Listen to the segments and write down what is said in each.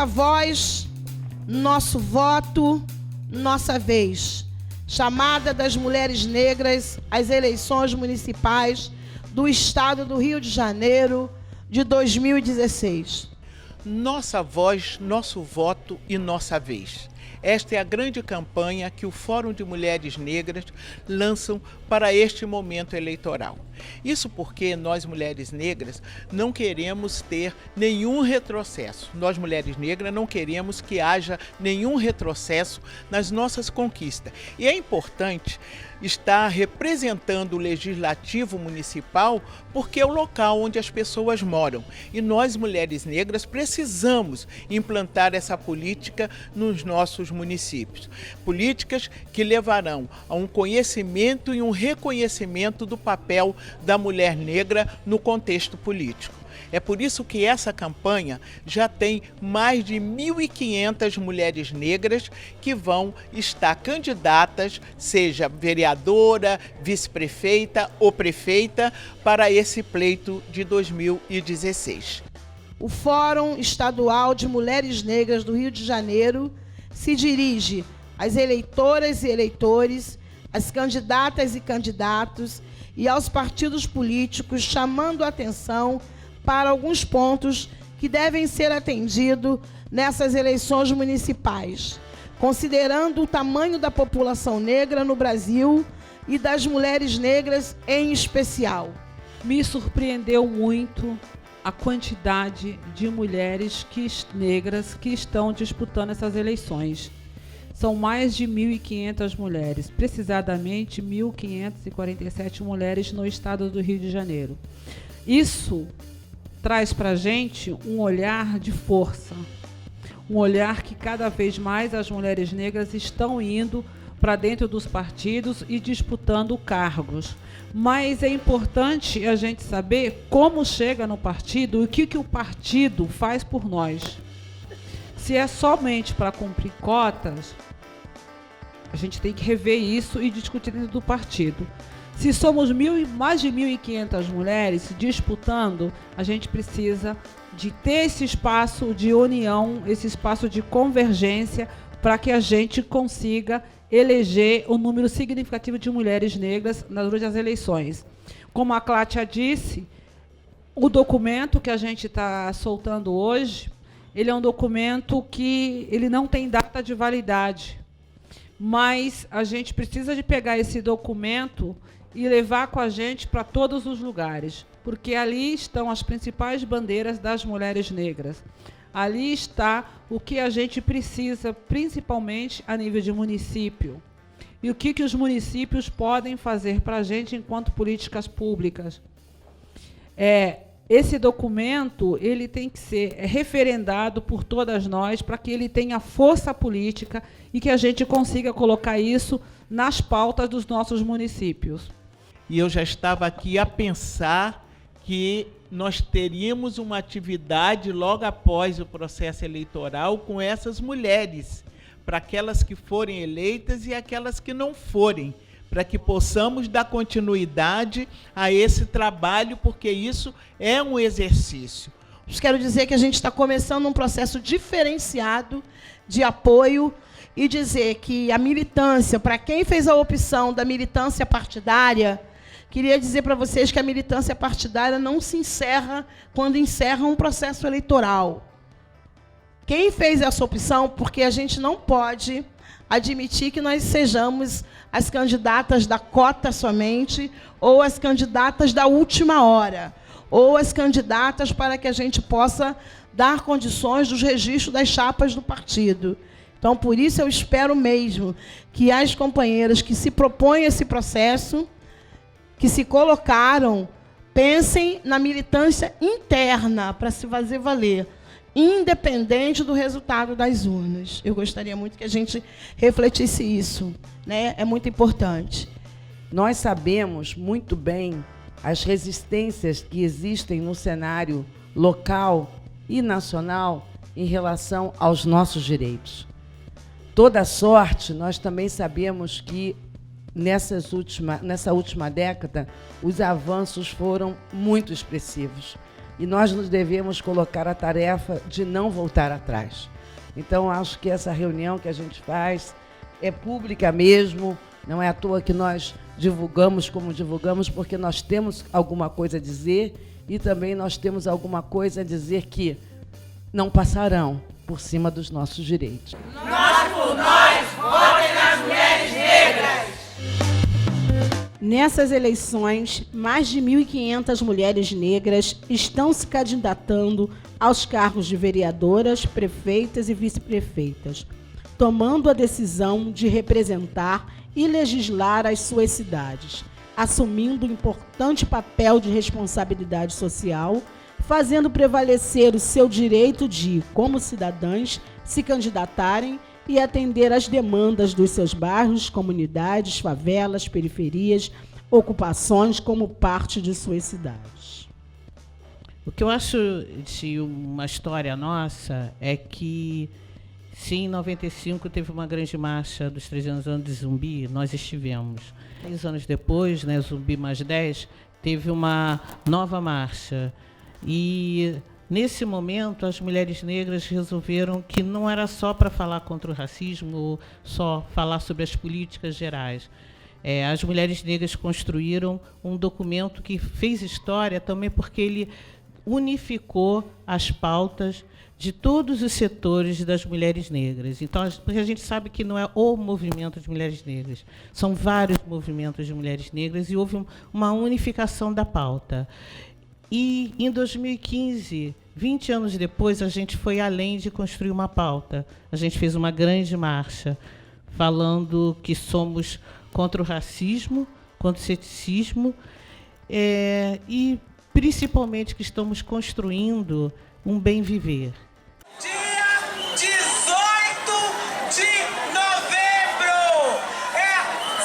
voz, nosso voto, nossa vez. Chamada das mulheres negras às eleições municipais do Estado do Rio de Janeiro de 2016. Nossa voz, nosso voto e nossa vez. Esta é a grande campanha que o Fórum de Mulheres Negras lançam para este momento eleitoral. Isso porque nós, mulheres negras, não queremos ter nenhum retrocesso. Nós, mulheres negras, não queremos que haja nenhum retrocesso nas nossas conquistas. E é importante estar representando o Legislativo Municipal porque é o local onde as pessoas moram. E nós, mulheres negras, precisamos implantar essa política nos nossos municípios. Políticas que levarão a um conhecimento e um reconhecimento do papel da mulher negra no contexto político. É por isso que essa campanha já tem mais de 1.500 mulheres negras que vão estar candidatas, seja vereadora, vice-prefeita ou prefeita, para esse pleito de 2016. O Fórum Estadual de Mulheres Negras do Rio de Janeiro se dirige às eleitoras e eleitores, às candidatas e candidatos e aos partidos políticos, chamando a atenção para alguns pontos que devem ser atendidos nessas eleições municipais, considerando o tamanho da população negra no Brasil e das mulheres negras em especial. Me surpreendeu muito a quantidade de mulheres negras que estão disputando essas eleições. São mais de 1.500 mulheres, precisamente 1.547 mulheres no estado do Rio de Janeiro. Isso traz para a gente um olhar de força, um olhar que cada vez mais as mulheres negras estão indo para dentro dos partidos e disputando cargos. Mas é importante a gente saber como chega no partido e o que o partido faz por nós. Se é somente para cumprir cotas, a gente tem que rever isso e discutir dentro do partido. Se somos mais de 1.500 mulheres disputando, a gente precisa de ter esse espaço de união, esse espaço de convergência, para que a gente consiga eleger um número significativo de mulheres negras durante as eleições. Como a Cláudia disse, o documento que a gente está soltando hoje, ele é um documento que ele não tem data de validade, mas a gente precisa de pegar esse documento e levar com a gente para todos os lugares, porque ali estão as principais bandeiras das mulheres negras. Ali está o que a gente precisa, principalmente a nível de município. E o que os municípios podem fazer para a gente enquanto políticas públicas. Esse documento ele tem que ser referendado por todas nós para que ele tenha força política e que a gente consiga colocar isso nas pautas dos nossos municípios. E eu já estava aqui a pensar que nós teríamos uma atividade logo após o processo eleitoral com essas mulheres, para aquelas que forem eleitas e aquelas que não forem, para que possamos dar continuidade a esse trabalho, porque isso é um exercício. Quero dizer que a gente está começando um processo diferenciado de apoio e dizer que a militância, para quem fez a opção da militância partidária, queria dizer para vocês que a militância partidária não se encerra quando encerra um processo eleitoral. Quem fez essa opção, porque a gente não pode admitir que nós sejamos as candidatas da cota somente, ou as candidatas da última hora, ou as candidatas para que a gente possa dar condições dos registros das chapas do partido. Então, por isso, eu espero mesmo que as companheiras que se propõem esse processo, que se colocaram, pensem na militância interna para se fazer valer, independente do resultado das urnas. Eu gostaria muito que a gente refletisse isso, né? É muito importante. Nós sabemos muito bem as resistências que existem no cenário local e nacional em relação aos nossos direitos. Toda sorte, nós também sabemos que nessa última década, os avanços foram muito expressivos. E nós nos devemos colocar a tarefa de não voltar atrás. Então, acho que essa reunião que a gente faz é pública mesmo, não é à toa que nós divulgamos como divulgamos, porque nós temos alguma coisa a dizer e também nós temos alguma coisa a dizer que não passarão por cima dos nossos direitos. Nós por nós, votem nas mulheres negras! Nessas eleições, mais de 1.500 mulheres negras estão se candidatando aos cargos de vereadoras, prefeitas e vice-prefeitas, tomando a decisão de representar e legislar as suas cidades, assumindo um importante papel de responsabilidade social, fazendo prevalecer o seu direito de, como cidadãs, se candidatarem e atender às demandas dos seus bairros, comunidades, favelas, periferias, ocupações como parte de suas cidades. O que eu acho de uma história nossa é que, sim, em 95 teve uma grande marcha dos 300 anos de Zumbi, nós estivemos. 10 anos depois, né, Zumbi mais 10, teve uma nova marcha. E, nesse momento, as mulheres negras resolveram que não era só para falar contra o racismo, ou só falar sobre as políticas gerais. As mulheres negras construíram um documento que fez história também porque ele unificou as pautas de todos os setores das mulheres negras. Então, porque a gente sabe que não é o movimento de mulheres negras, são vários movimentos de mulheres negras e houve uma unificação da pauta. E, em 2015, 20 anos depois, a gente foi além de construir uma pauta. A gente fez uma grande marcha falando que somos contra o racismo, contra o ceticismo, e, principalmente, que estamos construindo um bem viver. Dia 18 de novembro,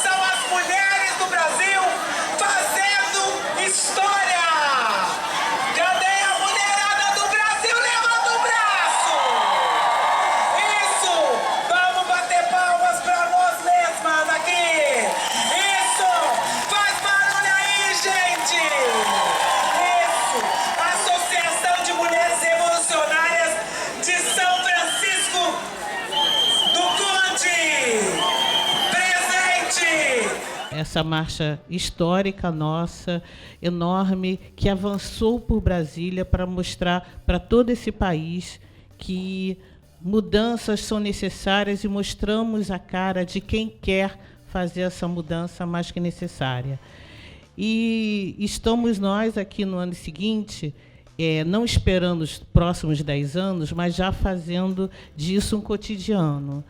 são as mulheres do Brasil fazendo história. Cadê a mulherada do Brasil? Levanta o braço! Isso! Vamos bater palmas para nós mesmas aqui! Isso! Faz barulho aí, gente! Isso! Associação de Mulheres Revolucionárias de São Francisco do Conde! Presente! Essa marcha histórica nossa, enorme, que avançou por Brasília para mostrar para todo esse país que mudanças são necessárias e mostramos a cara de quem quer fazer essa mudança mais que necessária. E estamos nós aqui no ano seguinte, não esperando os próximos 10 anos, mas já fazendo disso um cotidiano.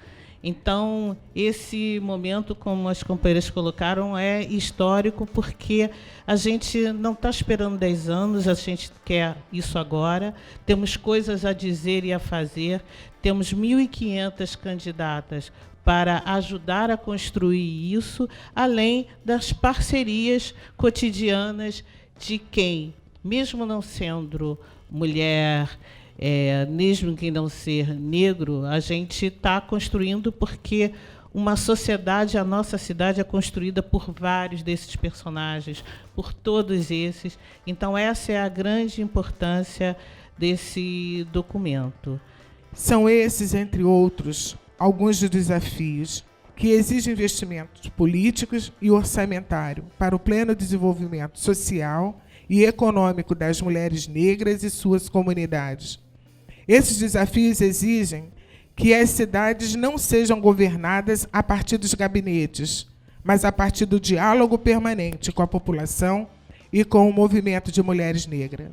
Então, esse momento, como as companheiras colocaram, é histórico, porque a gente não está esperando 10 anos, a gente quer isso agora, temos coisas a dizer e a fazer, temos 1.500 candidatas para ajudar a construir isso, além das parcerias cotidianas de quem, mesmo não sendo mulher, mesmo que não ser negro, a gente está construindo, porque uma sociedade, a nossa cidade é construída por vários desses personagens, por todos esses. Então, essa é a grande importância desse documento. São esses, entre outros, alguns dos desafios que exigem investimentos políticos e orçamentário para o pleno desenvolvimento social e econômico das mulheres negras e suas comunidades. Esses desafios exigem que as cidades não sejam governadas a partir dos gabinetes, mas a partir do diálogo permanente com a população e com o movimento de mulheres negras.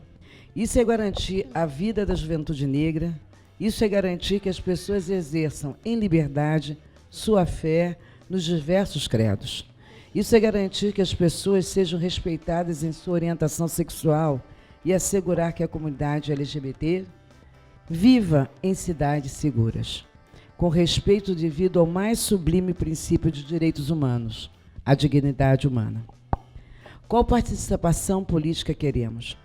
Isso é garantir a vida da juventude negra, isso é garantir que as pessoas exerçam em liberdade sua fé nos diversos credos. Isso é garantir que as pessoas sejam respeitadas em sua orientação sexual e assegurar que a comunidade LGBT viva em cidades seguras, com respeito devido ao mais sublime princípio de direitos humanos, a dignidade humana. Qual participação política queremos?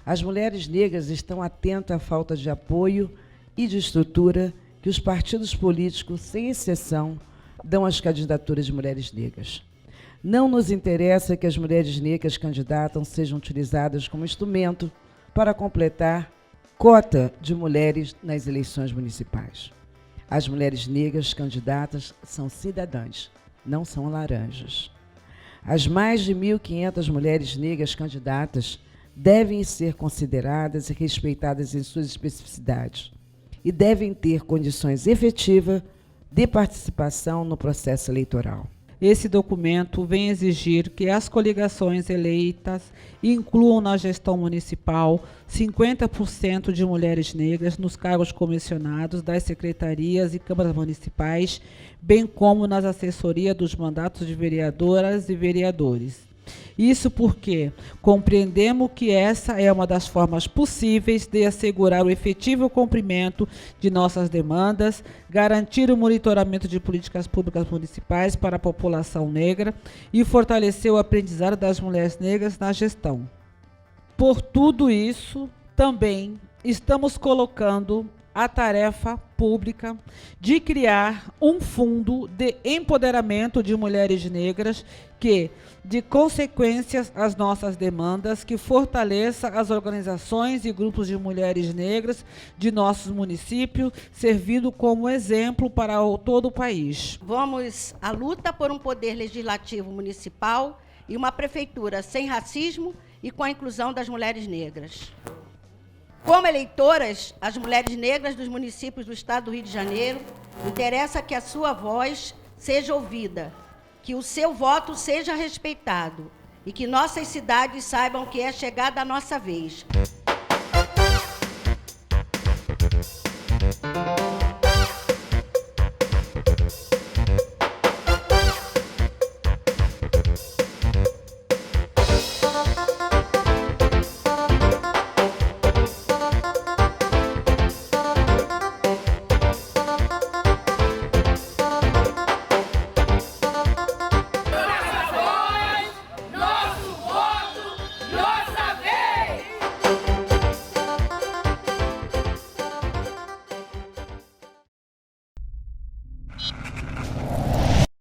As mulheres negras estão atentas à falta de apoio e de estrutura que os partidos políticos, sem exceção, dão às candidaturas de mulheres negras. Não nos interessa que as mulheres negras candidatas sejam utilizadas como instrumento para completar cota de mulheres nas eleições municipais. As mulheres negras candidatas são cidadãs, não são laranjas. As mais de 1.500 mulheres negras candidatas devem ser consideradas e respeitadas em suas especificidades e devem ter condições efetivas de participação no processo eleitoral. Esse documento vem exigir que as coligações eleitas incluam na gestão municipal 50% de mulheres negras nos cargos comissionados das secretarias e câmaras municipais, bem como nas assessorias dos mandatos de vereadoras e vereadores. Isso porque compreendemos que essa é uma das formas possíveis de assegurar o efetivo cumprimento de nossas demandas, garantir o monitoramento de políticas públicas municipais para a população negra e fortalecer o aprendizado das mulheres negras na gestão. Por tudo isso, também estamos colocando a tarefa pública de criar um fundo de empoderamento de mulheres negras que, de consequências às nossas demandas, que fortaleça as organizações e grupos de mulheres negras de nossos municípios, servindo como exemplo para todo o país. Vamos à luta por um poder legislativo municipal e uma prefeitura sem racismo e com a inclusão das mulheres negras. Como eleitoras, as mulheres negras dos municípios do estado do Rio de Janeiro, interessa que a sua voz seja ouvida, que o seu voto seja respeitado e que nossas cidades saibam que é chegada a nossa vez.